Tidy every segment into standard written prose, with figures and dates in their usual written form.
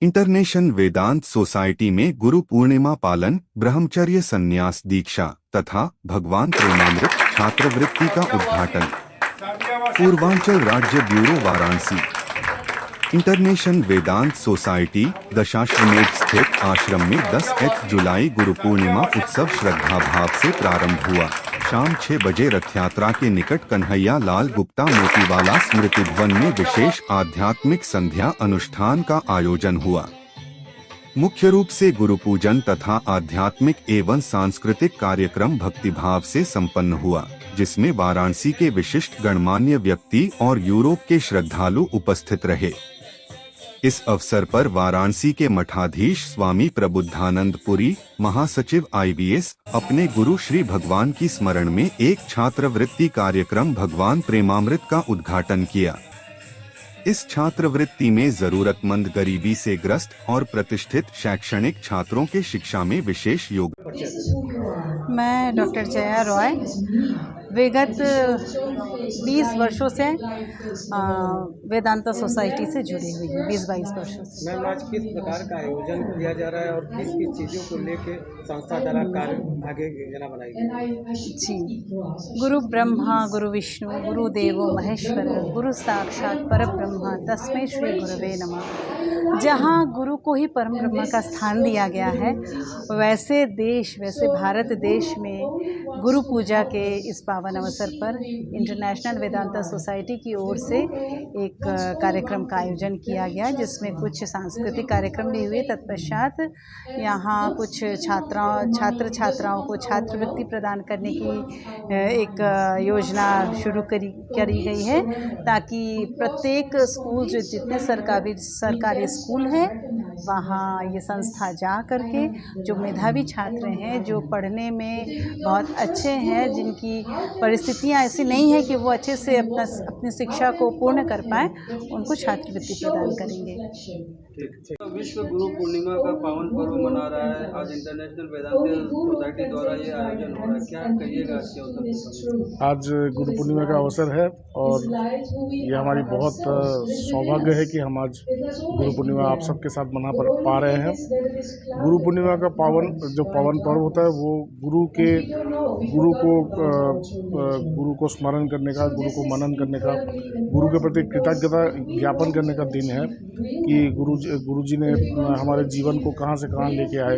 International वेदांत society में गुरु पूर्णिमा पालन, ब्रह्मचर्य संन्यास दीक्षा तथा भगवान प्रेमामृत छात्रवृत्ति का उद्घाटन। पूर्वांचल राज्य ब्यूरो वाराणसी। इंटरनेशनल वेदांत सोसाइटी दशाश्वमेध स्थित आश्रम में 10 जुलाई गुरु पूर्णिमा उत्सव श्रद्धा भाव से प्रारंभ हुआ। शाम 6 बजे रथ यात्रा के निकट कन्हैया लाल गुप्ता मोतीवाला स्मृति भवन में विशेष आध्यात्मिक संध्या अनुष्ठान का आयोजन हुआ। मुख्य रूप से गुरु पूजन तथा आध्यात्मिक एवं सांस्कृतिक कार्यक्रम भक्तिभाव से संपन्न हुआ, जिसमें वाराणसी के विशिष्ट गणमान्य व्यक्ति और यूरोप के श्रद्धालु उपस्थित रहे। इस अवसर पर वाराणसी के मठाधीश स्वामी प्रबुद्धानंद पुरी, महासचिव IVS, अपने गुरु श्री भगवान की स्मरण में एक छात्रवृत्ति कार्यक्रम भगवान प्रेमामृत का उद्घाटन किया। इस छात्रवृत्ति में जरूरतमंद, गरीबी से ग्रस्त और प्रतिष्ठित शैक्षणिक छात्रों के शिक्षा में विशेष योगदान। मैं डॉक्टर जया रॉय विगत 20 वर्षों से वेदांता सोसाइटी से जुड़ी हुई हूँ। 20-22 वर्षों से। मैम, आज किस प्रकार का आयोजन किया जा रहा है और किस किस चीज़ों को लेके संस्था द्वारा कार्य आगे योजना बनाई गई? जी, गुरु ब्रह्मा गुरु विष्णु गुरु देवो महेश्वर गुरु साक्षात परब्रह्म तस्मै श्री गुरवे नमः। जहाँ गुरु को ही परम ब्रह्म का स्थान दिया गया है, वैसे भारत देश में गुरु पूजा के इस पावन अवसर पर इंटरनेशनल वेदांता सोसाइटी की ओर से एक कार्यक्रम का आयोजन किया गया, जिसमें कुछ सांस्कृतिक कार्यक्रम भी हुए। तत्पश्चात यहाँ कुछ छात्र छात्राओं को छात्रवृत्ति प्रदान करने की एक योजना शुरू करी गई है, ताकि प्रत्येक स्कूल, जो जितने सरकारी स्कूल हैं, वहाँ ये संस्था जा करके जो मेधावी छात्र हैं, जो पढ़ने में बहुत अच्छे हैं, जिनकी परिस्थितियाँ ऐसी नहीं है कि वो अच्छे से अपनी शिक्षा को पूर्ण कर पाएँ, उनको छात्रवृत्ति प्रदान करेंगे। तो विश्व गुरु पूर्णिमा का पावन पर्व मना रहा है आज इंटरनेशनल वेदांत सोसाइटी द्वारा ये आयोजन हो रहा है, क्या कहिएगा इसके अवसर? आज गुरु पूर्णिमा का अवसर है और ये हमारी बहुत सौभाग्य है कि हम आज गुरु पूर्णिमा आप सबके साथ मना पा रहे हैं। गुरु पूर्णिमा का पावन पर्व होता है, वो गुरु को स्मरण करने का, गुरु को मनन करने का, गुरु के प्रति कृतज्ञता ज्ञापन करने का दिन है कि गुरु जी ने हमारे जीवन को कहाँ से कहाँ लेके आए।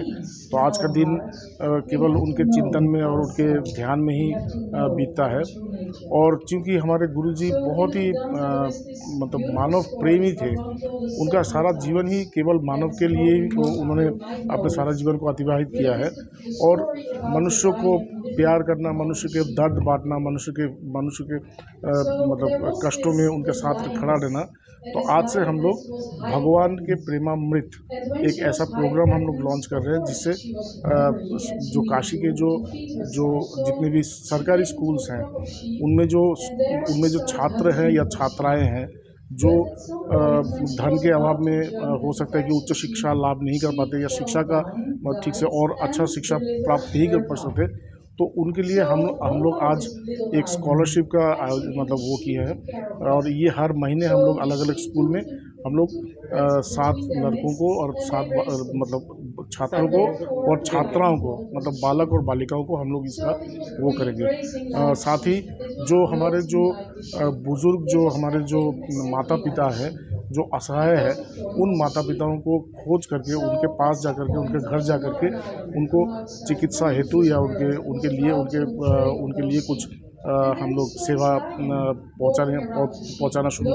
तो आज का दिन केवल उनके चिंतन में और उनके ध्यान में ही बीतता है। और चूँकि हमारे गुरु जी बहुत ही मतलब मानव प्रेमी थे, उनका सारा जीवन ही केवल मानव के लिए ही उन्होंने अपने सारा जीवन को अतिबाहित किया है। और मनुष्य को प्यार करना, मनुष्य के दर्द बांटना, मनुष्य के मतलब कष्टों में उनके साथ खड़ा रहना। तो आज से हम लोग भगवान के प्रेमामृत एक ऐसा प्रोग्राम हम लोग लॉन्च कर रहे हैं, जिससे जो काशी के जो जितने भी सरकारी स्कूल्स हैं, उनमें जो छात्र हैं या छात्राएं हैं, जो धन के अभाव में हो सकता है कि उच्च शिक्षा लाभ नहीं कर पाते या शिक्षा का ठीक से और अच्छा शिक्षा प्राप्त नहीं कर सकते, तो उनके लिए हम लोग आज एक स्कॉलरशिप का मतलब वो किया है। और ये हर महीने हम लोग अलग अलग स्कूल में हम लोग 7 लड़कों को और 7 मतलब छात्रों को और छात्राओं को, मतलब बालक और बालिकाओं को हम लोग इसका वो करेंगे। साथ ही जो हमारे बुज़ुर्ग, जो हमारे माता पिता हैं, जो असहाय है, उन माता पिताओं को खोज करके उनके पास जा करके, उनके घर जा करके उनको चिकित्सा हेतु या उनके लिए कुछ हम लोग सेवा पहुंचाना शुरू,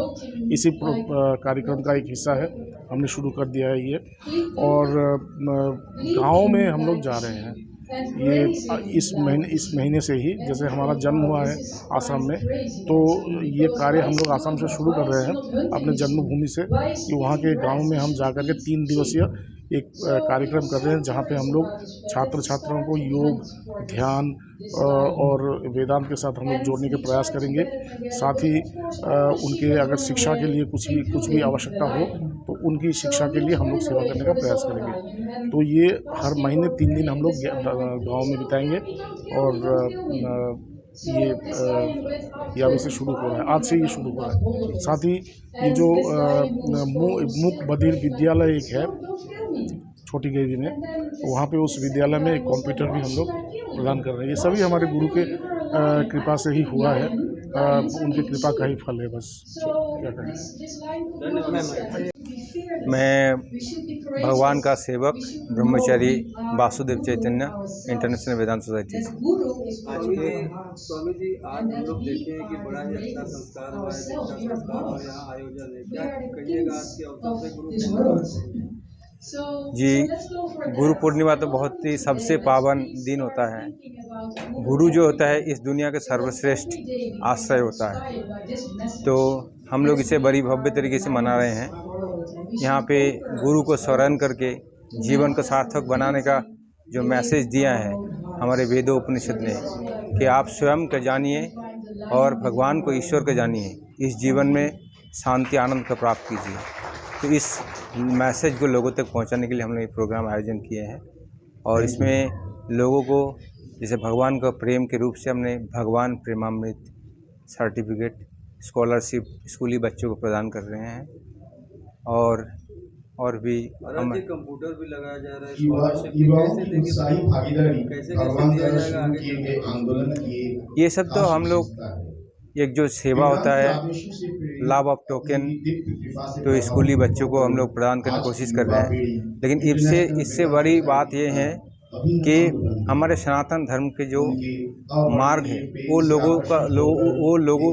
इसी कार्यक्रम का एक हिस्सा है, हमने शुरू कर दिया है ये। और गाँव में हम लोग जा रहे हैं ये इस महीने से ही, जैसे हमारा जन्म हुआ है आसाम में, तो ये कार्य हम लोग आसाम से शुरू कर रहे हैं अपने जन्मभूमि से, कि वहाँ के गांव में हम जाकर के 3 दिवसीय एक कार्यक्रम कर रहे हैं, जहाँ पे हम लोग छात्र छात्राओं को योग, ध्यान और वेदांत के साथ हम लोग जोड़ने के प्रयास करेंगे। साथ ही उनके अगर शिक्षा के लिए कुछ भी आवश्यकता हो, तो उनकी शिक्षा के लिए हम लोग सेवा करने का प्रयास करेंगे। तो ये हर महीने 3 दिन हम लोग गाँव में बिताएंगे और ये अभी से शुरू हो रहा है, आज से ये शुरू हो रहा है। साथ ही ये जो मूक बधिर विद्यालय एक है छोटी गैरी में, वहाँ पे उस विद्यालय में एक कंप्यूटर भी हम लोग प्रदान कर रहे हैं। ये सभी हमारे गुरु के कृपा से ही हुआ है, उनकी कृपा का ही फल है। बस क्या कहें। मैं भगवान का सेवक ब्रह्मचारी वासुदेव चैतन्य इंटरनेशनल वेदांत सोसाइटी से। स्वामी जी, आज हम लोग देखे हैं कि बड़ा ही अच्छा संस्कार हुआ है, दीक्षा संस्कार और यहाँ आयोजन है, क्या कहिएगा आज के अवसर पे गुरु पूर्णिमा? जी, गुरु पूर्णिमा तो बहुत ही सबसे पावन दिन होता है। गुरु जो होता है इस दुनिया के सर्वश्रेष्ठ आश्रय होता है, तो हम लोग इसे बड़ी भव्य तरीके से मना रहे हैं। यहाँ पे गुरु को स्मरण करके जीवन को सार्थक बनाने का जो मैसेज दिया है हमारे वेदों उपनिषद ने कि आप स्वयं को जानिए और भगवान को, ईश्वर को जानिए, इस जीवन में शांति आनंद का प्राप्त कीजिए। तो इस मैसेज को लोगों तक पहुंचाने के लिए हमने ये प्रोग्राम आयोजन किए हैं और इसमें लोगों को जैसे भगवान का प्रेम के रूप से हमने भगवान प्रेमामृत सर्टिफिकेट, स्कॉलरशिप स्कूली बच्चों को प्रदान कर रहे हैं और भी हम कंप्यूटर भी लगाया जा रहा है, कैसे दिया जाएगा आगे? ये सब तो हम लोग एक जो सेवा होता है लाभ ऑफ टोकन, तो स्कूली बच्चों को हम लोग प्रदान करने की कोशिश कर रहे हैं। लेकिन इससे बड़ी बात ये है कि हमारे सनातन धर्म के जो मार्ग है वो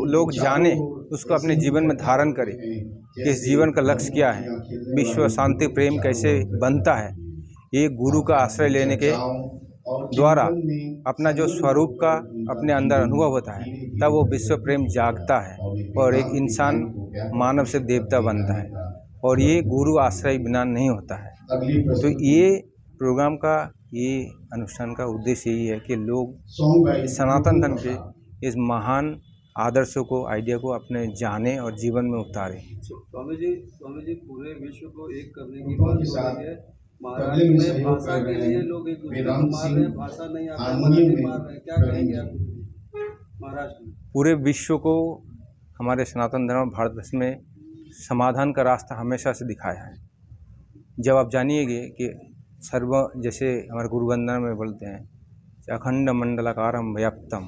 लोग जाने, उसको अपने जीवन में धारण करें कि इस जीवन का लक्ष्य क्या है, विश्व शांति प्रेम कैसे बनता है। ये गुरु का आश्रय लेने के द्वारा अपना जो स्वरूप का अपने अंदर अनुभव होता है, तब वो विश्व प्रेम जागता है और एक इंसान मानव से देवता बनता है, और ये गुरु आश्रय बिना नहीं होता है। तो ये प्रोग्राम का, ये अनुष्ठान का उद्देश्य यही है कि लोग सनातन धर्म के इस महान आदर्शों को, आइडिया को अपने जाने और जीवन में उतारें। स्वामी जी पूरे विश्व को एक करने की बात हो रही है। महाराष्ट्र में भाषा के लिए लोग एक दूसरे को मार रहे हैं, भाषा नहीं आता, मराठी मार रहे हैं, क्या कहेंगे आप महाराष्ट्र में? पूरे विश्व को हमारे सनातन धर्म भारतवर्ष में समाधान का रास्ता हमेशा से दिखाया है। जब आप जानिएगे कि जैसे हमारे गुरु वंदना में बोलते हैं अखंड मंडलाकारम व्याप्तम,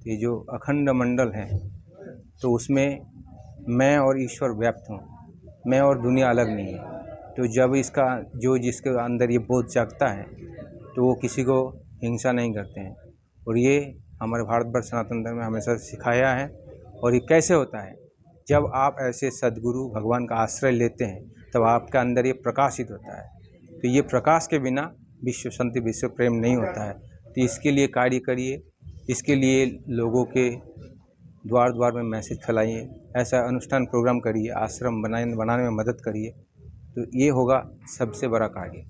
ये जो अखंड मंडल है तो उसमें मैं और ईश्वर व्याप्त हूँ, मैं और दुनिया अलग नहीं है। तो जब जिसके अंदर ये बोध जागता है तो वो किसी को हिंसा नहीं करते हैं, और ये हमारे भारतवर्ष सनातन धर्म में हमेशा सिखाया है। और ये कैसे होता है, जब आप ऐसे सद्गुरु भगवान का आश्रय लेते हैं तब आपके अंदर ये प्रकाशित होता है। तो ये प्रकाश के बिना विश्व शांति, विश्व प्रेम नहीं होता है। तो इसके लिए कार्य करिए, इसके लिए लोगों के द्वार द्वार में मैसेज फैलाइए, ऐसा अनुष्ठान प्रोग्राम करिए, आश्रम बनाने में मदद करिए, तो ये होगा सबसे बड़ा कार्य।